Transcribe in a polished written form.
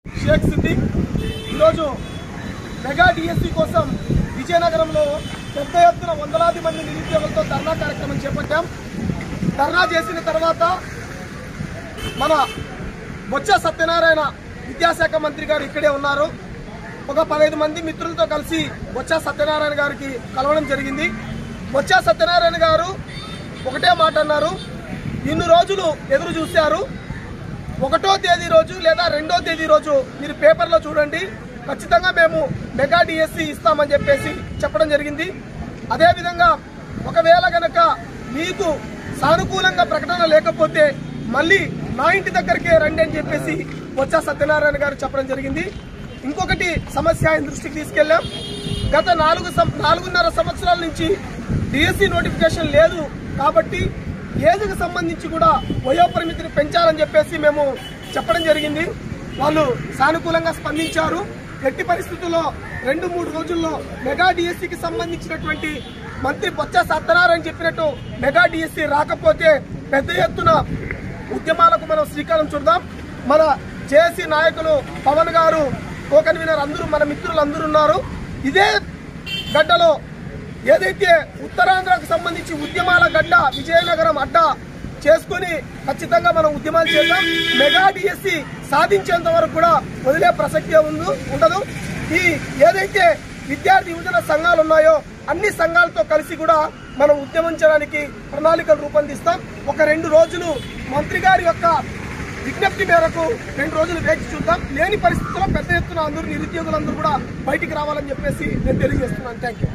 షేక్ సిద్దిక్ ఈరోజు mega DSC కోసం విజయనగరంలో పెద్ద ఎత్తున వందలాది మంది నిరుద్యోగులతో ధర్నా కార్యక్రమం చేపట్టాం. ధర్నా చేసిన తర్వాత మన బొత్స సత్యనారాయణ విద్యాశాఖ మంత్రి గారు ఇక్కడే ఉన్నారు. ఒక 15 మంది మిత్రులతో కలిసి బొత్స సత్యనారాయణ గారికి కలవడం జరిగింది. బొత్స సత్యనారాయణ గారు ఒకటే మాట అన్నారు, ఇన్ని రోజులు ఎదురు చూశారు, 1వ తేదీ రోజు లేదా 2వ తేదీ రోజు మీరు పేపర్లో చూడండి, ఖచ్చితంగా మేము మెగా డిఎస్సి ఇస్తామని చెప్పేసి చెప్పడం జరిగింది. అదేవిధంగా ఒకవేళ గనక మీకు సానుకూలంగా ప్రకటన లేకపోతే మళ్ళీ నా ఇంటి దగ్గరికే రండి అని చెప్పేసి బొత్స సత్యనారాయణ గారు చెప్పడం జరిగింది. ఇంకొకటి సమస్య ఆయన దృష్టికి తీసుకెళ్లాం. గత 4.5 సంవత్సరాల నుంచి డిఎస్సి నోటిఫికేషన్ లేదు కాబట్టి ఏజ్కి సంబంధించి కూడా వయోపరిమితిని పెంచాలని చెప్పేసి మేము చెప్పడం జరిగింది. వాళ్ళు సానుకూలంగా స్పందించారు. ఎట్టి పరిస్థితుల్లో 2-3 రోజుల్లో మెగా డిఎస్సికి సంబంధించినటువంటి మంత్రి బొత్స సత్యనారాయణ చెప్పినట్టు మెగా డిఎస్సి రాకపోతే పెద్ద ఎత్తున ఉద్యమాలకు మనం శ్రీకారం చుడదాం. మన జేఏసీ నాయకులు పవన్ గారు, కో కన్వీనర్ అందరూ, మన మిత్రులు అందరూ ఉన్నారు. ఇదే గడ్డలో ఏదైతే ఉత్తరాంధ్రకు సంబంధించి ఉద్యమాల గడ్డ విజయనగరం అడ్డా చేసుకుని ఖచ్చితంగా మనం ఉద్యమాలు చేద్దాం. మెగా డిఎస్సి సాధించేంత వరకు కూడా వదిలే ప్రసక్తే ఉండదు. ఈ ఏదైతే విద్యార్థి యువజన సంఘాలు ఉన్నాయో అన్ని సంఘాలతో కలిసి కూడా మనం ఉద్యమించడానికి ప్రణాళికలు రూపొందిస్తాం. ఒక 2 రోజులు మంత్రి గారి యొక్క విజ్ఞప్తి మేరకు 2 రోజులు వేచి చూద్దాం. లేని పరిస్థితుల్లో పెద్ద ఎత్తున అందరూ నిరుద్యోగులందరూ కూడా బయటికి రావాలని చెప్పేసి నేను తెలియజేస్తున్నాను. Thank you.